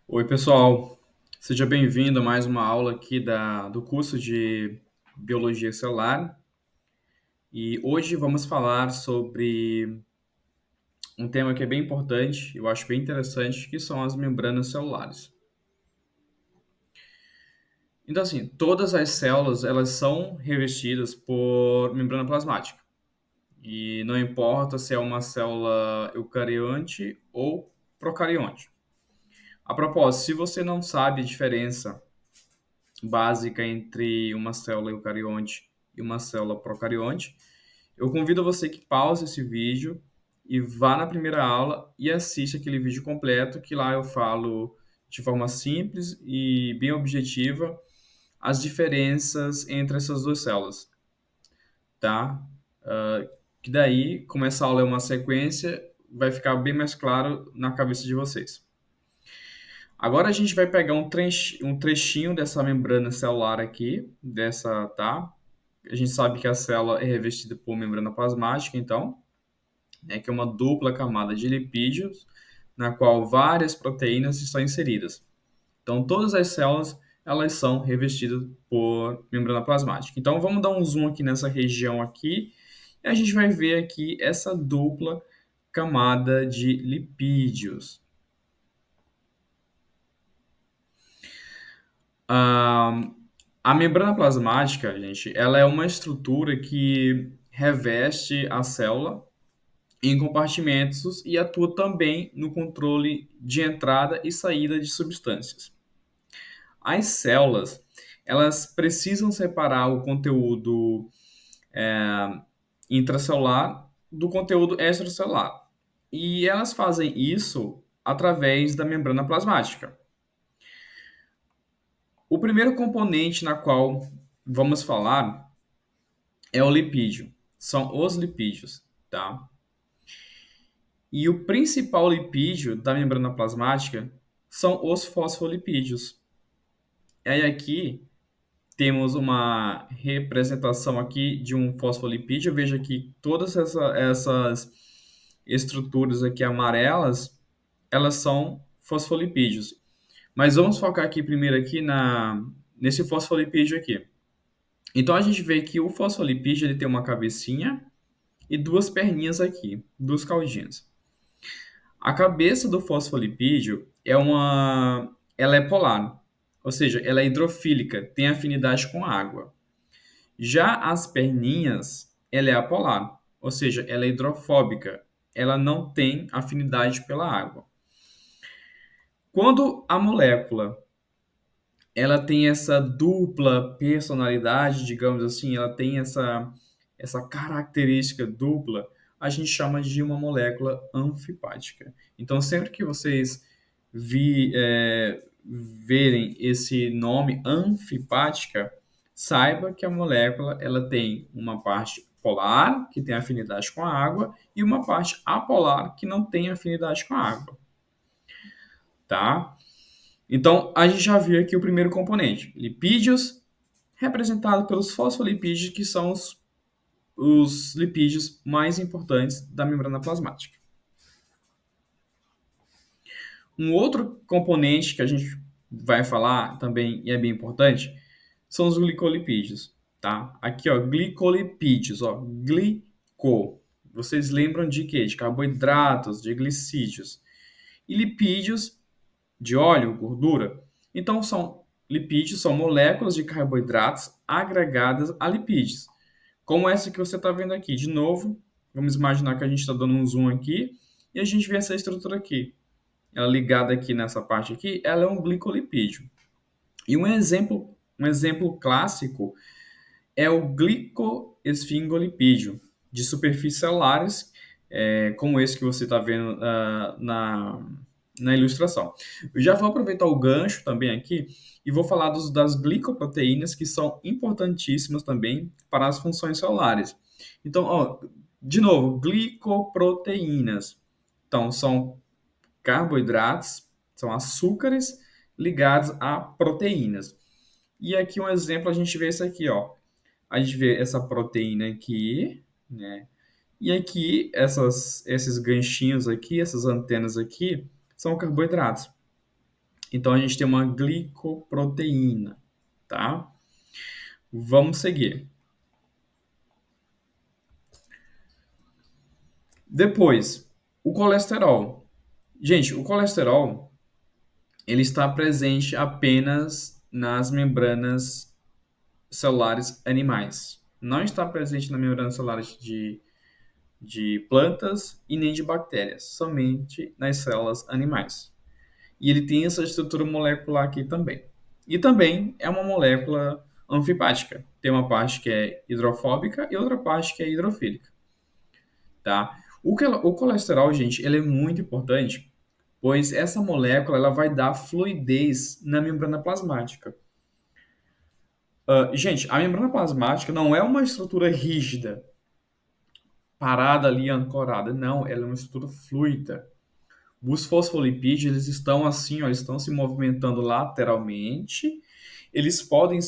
Oi, pessoal. Seja bem-vindo a mais uma aula aqui do curso de Biologia Celular. E hoje vamos falar sobre um tema que é bem importante, eu acho bem interessante, que são as membranas celulares. Então, assim, todas as células, elas são revestidas por membrana plasmática. E não importa se é uma célula eucarionte ou procarionte. A propósito, se você não sabe a diferença básica entre uma célula eucarionte e uma célula procarionte, eu convido você que pause esse vídeo e vá na primeira aula e assista aquele vídeo completo, que lá eu falo de forma simples e bem objetiva as diferenças entre essas duas células, tá? Que daí, como essa aula é uma sequência, vai ficar bem mais claro na cabeça de vocês. Agora a gente vai pegar um trechinho dessa membrana celular aqui, tá? A gente sabe que a célula é revestida por membrana plasmática, então, né, que é uma dupla camada de lipídios, na qual várias proteínas estão inseridas. Então, todas as células, elas são revestidas por membrana plasmática. Então, vamos dar um zoom aqui nessa região aqui, e a gente vai ver aqui essa dupla camada de lipídios. Ah, a membrana plasmática, gente, ela é uma estrutura que reveste a célula em compartimentos e atua também no controle de entrada e saída de substâncias. As células, elas precisam separar o conteúdo intracelular do conteúdo extracelular. E elas fazem isso através da membrana plasmática. O primeiro componente na qual vamos falar é o lipídio. São os lipídios, tá? E o principal lipídio da membrana plasmática são os fosfolipídios. E aí aqui temos uma representação aqui de um fosfolipídio. Veja que todas essas estruturas aqui amarelas, elas são fosfolipídios. Mas vamos focar aqui primeiro aqui nesse fosfolipídio aqui. Então a gente vê que o fosfolipídio ele tem uma cabecinha e duas perninhas aqui, duas caudinhas. A cabeça do fosfolipídio ela é polar, ou seja, ela é hidrofílica, tem afinidade com a água. Já as perninhas, ela é apolar, ou seja, ela é hidrofóbica, ela não tem afinidade pela água. Quando a molécula ela tem essa dupla personalidade, digamos assim, ela tem essa característica dupla, a gente chama de uma molécula anfipática. Então, sempre que vocês verem esse nome anfipática, saiba que a molécula ela tem uma parte polar, que tem afinidade com a água, e uma parte apolar, que não tem afinidade com a água. Tá? Então, a gente já viu aqui o primeiro componente, lipídios, representado pelos fosfolipídios, que são os lipídios mais importantes da membrana plasmática. Um outro componente que a gente vai falar também e é bem importante são os glicolipídios, tá? Aqui, ó, glicolipídios, ó, glico. Vocês lembram de quê? De carboidratos, de glicídios. E lipídios de óleo, gordura. Então, lipídios são moléculas de carboidratos agregadas a lipídios. Como essa que você está vendo aqui. De novo, vamos imaginar que a gente está dando um zoom aqui e a gente vê essa estrutura aqui. Ela ligada aqui nessa parte aqui, ela é um glicolipídio. E um exemplo clássico é o glicoesfingolipídio, de superfícies celulares, como esse que você está vendo na ilustração. Eu já vou aproveitar o gancho também aqui e vou falar das glicoproteínas, que são importantíssimas também para as funções celulares. Então, ó, de novo, glicoproteínas. Então, são carboidratos, são açúcares ligados a proteínas. E aqui um exemplo, a gente vê isso aqui, ó. A gente vê essa proteína aqui, né? E aqui, esses ganchinhos aqui, essas antenas aqui, são carboidratos. Então a gente tem uma glicoproteína, tá? Vamos seguir. Depois, o colesterol. Gente, o colesterol, ele está presente apenas nas membranas celulares animais. Não está presente na membrana celular de plantas e nem de bactérias, somente nas células animais. E ele tem essa estrutura molecular aqui também. E também é uma molécula anfipática. Tem uma parte que é hidrofóbica e outra parte que é hidrofílica, tá? O colesterol, gente, ele é muito importante, pois essa molécula ela vai dar fluidez na membrana plasmática. Gente, a membrana plasmática não é uma estrutura rígida, parada ali, ancorada. Não, ela é uma estrutura fluida. Os fosfolipídios, eles estão assim, ó, eles estão se movimentando lateralmente. Eles podem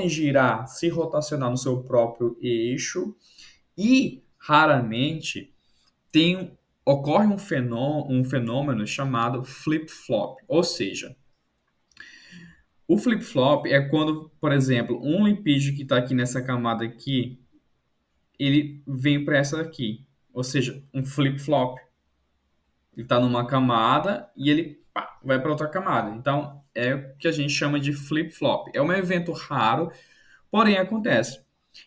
girar, se rotacionar no seu próprio eixo e, raramente, ocorre um fenômeno chamado flip-flop. Ou seja, o flip-flop é quando, por exemplo, um lipídio que está aqui nessa camada aqui, ele vem para essa aqui. Ou seja, um flip-flop. Ele está numa camada e ele pá, vai para outra camada. Então, é o que a gente chama de flip-flop. É um evento raro, porém acontece.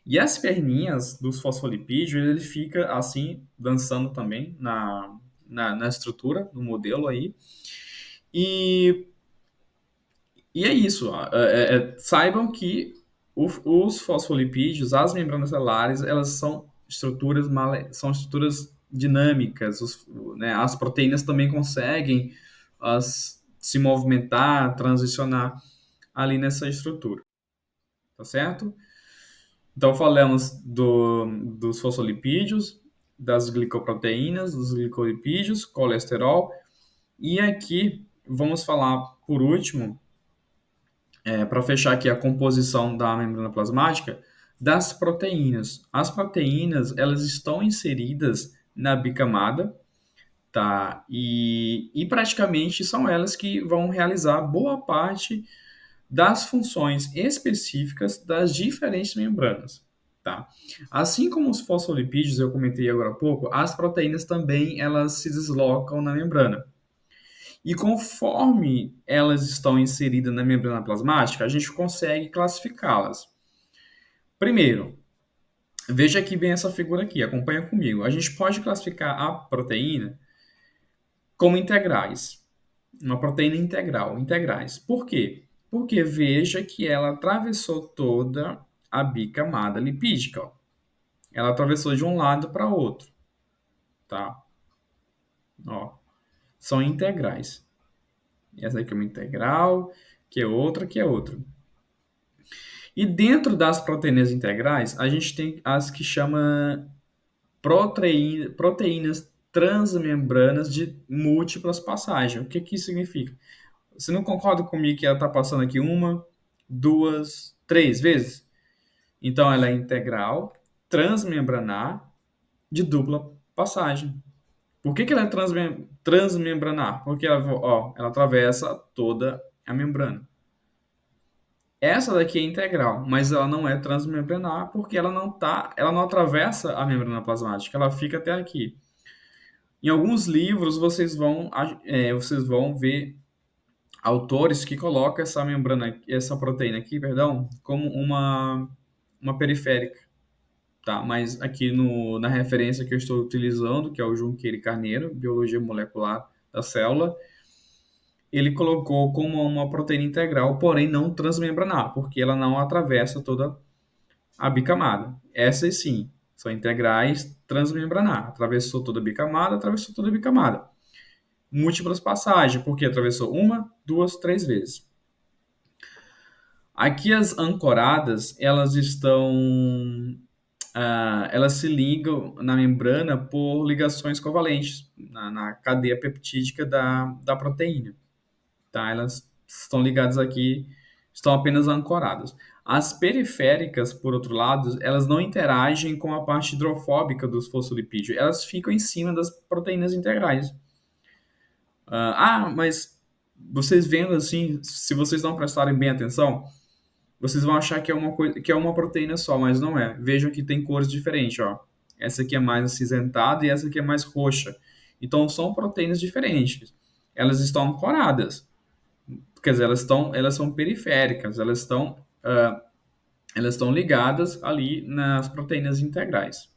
E as perninhas dos fosfolipídios, ele fica assim, dançando também na estrutura, no modelo aí. E, e é isso. Saibam que os fosfolipídios, as membranas celulares, elas são estruturas dinâmicas. Né, as proteínas também conseguem se movimentar, transicionar ali nessa estrutura. Tá certo? Então, falamos dos fosfolipídios, das glicoproteínas, dos glicolipídios, colesterol. E aqui vamos falar, por último, para fechar aqui a composição da membrana plasmática, das proteínas. As proteínas, elas estão inseridas na bicamada, tá? E praticamente são elas que vão realizar boa parte das funções específicas das diferentes membranas, tá? Assim como os fosfolipídios, eu comentei agora há pouco, as proteínas também elas se deslocam na membrana. E conforme elas estão inseridas na membrana plasmática, a gente consegue classificá-las. Primeiro, veja aqui bem essa figura aqui, acompanha comigo. A gente pode classificar a proteína como integrais. Uma proteína integral, integrais. Por quê? Porque veja que ela atravessou toda a bicamada lipídica. Ó. Ela atravessou de um lado para outro, tá? Ó, são integrais. Essa aqui é uma integral, que é outra, que é outra. E dentro das proteínas integrais, a gente tem as que chama proteínas transmembranas de múltiplas passagens. O que que isso significa? Você não concorda comigo que ela está passando aqui uma, duas, três vezes? Então, ela é integral, transmembranar, de dupla passagem. Por que que ela é transmembranar? Porque ela atravessa toda a membrana. Essa daqui é integral, mas ela não é transmembranar porque ela não atravessa a membrana plasmática, ela fica até aqui. Em alguns livros vocês vão ver autores que colocam essa proteína aqui, perdão, como uma periférica, tá? Mas aqui na referência que eu estou utilizando, que é o Junqueira e Carneiro, Biologia Molecular da Célula, ele colocou como uma proteína integral, porém não transmembranar, porque ela não atravessa toda a bicamada. Essas sim, são integrais transmembranar. Atravessou toda a bicamada, atravessou toda a bicamada. Múltiplas passagens, porque atravessou uma, duas, três vezes. Aqui as ancoradas, elas se ligam na membrana por ligações covalentes, na cadeia peptídica da proteína. Tá? Elas estão ligadas aqui, estão apenas ancoradas. As periféricas, por outro lado, elas não interagem com a parte hidrofóbica dos fosfolipídios, elas ficam em cima das proteínas integrais. Mas vocês vendo assim, se vocês não prestarem bem atenção, vocês vão achar que é uma coisa, que é uma proteína só, mas não é. Vejam que tem cores diferentes, ó. Essa aqui é mais acinzentada e essa aqui é mais roxa. Então são proteínas diferentes. Elas estão ancoradas, quer dizer, elas são periféricas, elas estão ligadas ali nas proteínas integrais.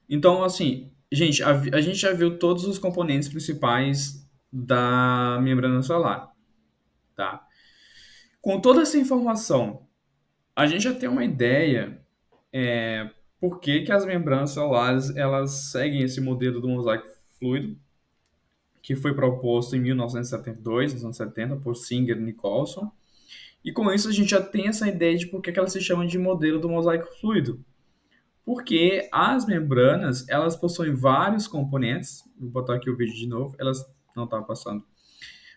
Então, assim, gente, a gente já viu todos os componentes principais da membrana solar, tá? Com toda essa informação, a gente já tem uma ideia por que que as membranas solares elas seguem esse modelo do mosaico fluido que foi proposto em 1972, nos anos 70, por Singer e Nicholson. E com isso a gente já tem essa ideia de por que que ela se chama de modelo do mosaico fluido. Porque as membranas, elas possuem vários componentes. Vou botar aqui o vídeo de novo. Elas não estão passando.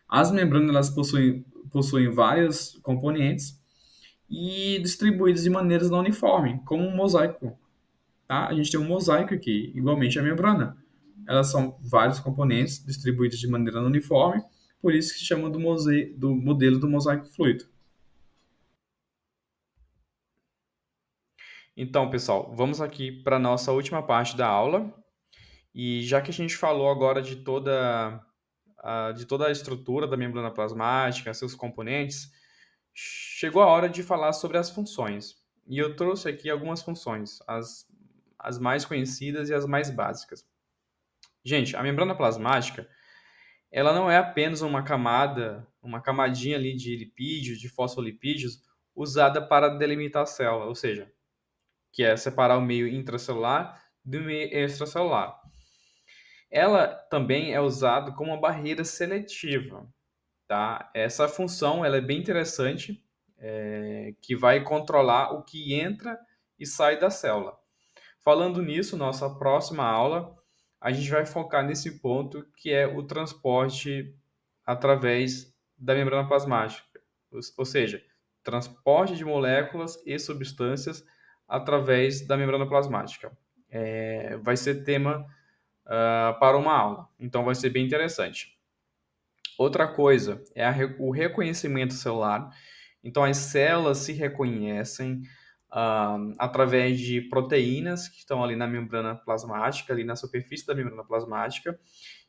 As membranas, possuem vários componentes e distribuídos de maneiras não uniformes, como um mosaico. Tá? A gente tem um mosaico aqui, igualmente a membrana. Elas são vários componentes distribuídos de maneira não uniforme, por isso que se chama do modelo do mosaico fluido. Então, pessoal, vamos aqui para a nossa última parte da aula. E já que a gente falou agora de toda a estrutura da membrana plasmática, seus componentes, chegou a hora de falar sobre as funções. E eu trouxe aqui algumas funções, as mais conhecidas e as mais básicas. Gente, a membrana plasmática, ela não é apenas uma camadinha ali de lipídios, de fosfolipídios, usada para delimitar a célula, ou seja, que é separar o meio intracelular do meio extracelular. Ela também é usada como uma barreira seletiva, tá? Essa função ela é bem interessante, que vai controlar o que entra e sai da célula. Falando nisso, nossa próxima aula, a gente vai focar nesse ponto que é o transporte através da membrana plasmática, ou seja, transporte de moléculas e substâncias através da membrana plasmática. Vai ser tema para uma aula, então vai ser bem interessante. Outra coisa é o reconhecimento celular. Então, as células se reconhecem através de proteínas que estão ali na membrana plasmática, ali na superfície da membrana plasmática.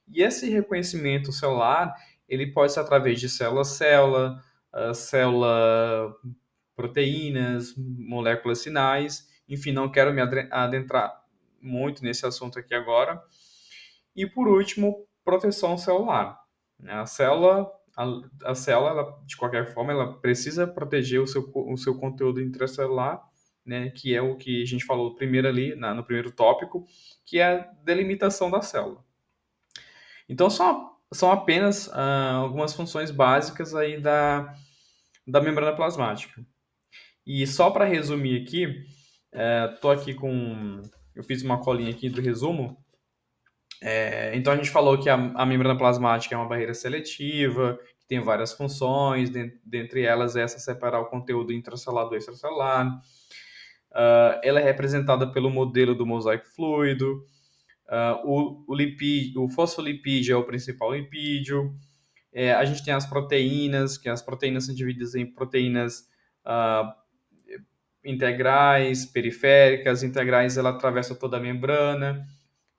E esse reconhecimento celular, ele pode ser através de célula-célula, célula-proteínas, moléculas sinais. Enfim, não quero me adentrar muito nesse assunto aqui agora. E, por último, proteção celular. A célula, a célula ela, de qualquer forma, ela precisa proteger o seu conteúdo intracelular, né, que é o que a gente falou primeiro ali, no primeiro tópico, que é a delimitação da célula. Então, são apenas algumas funções básicas aí da membrana plasmática. E só para resumir aqui, eu fiz uma colinha aqui do resumo. Então a gente falou que a membrana plasmática é uma barreira seletiva, que tem várias funções, dentre elas essa separar o conteúdo intracelular do extracelular. Ela é representada pelo modelo do mosaico fluido. O fosfolipídio é o principal lipídio. A gente tem as proteínas, que as proteínas são divididas em proteínas integrais, periféricas. Integrais ela atravessa toda a membrana,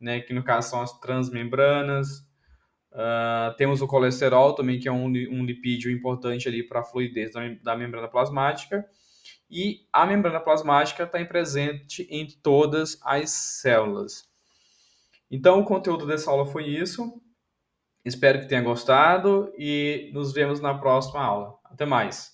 né, que no caso são as transmembranas. Temos o colesterol também, que é um lipídio importante ali para a fluidez da membrana plasmática. E a membrana plasmática está presente em todas as células. Então, o conteúdo dessa aula foi isso. Espero que tenha gostado e nos vemos na próxima aula. Até mais!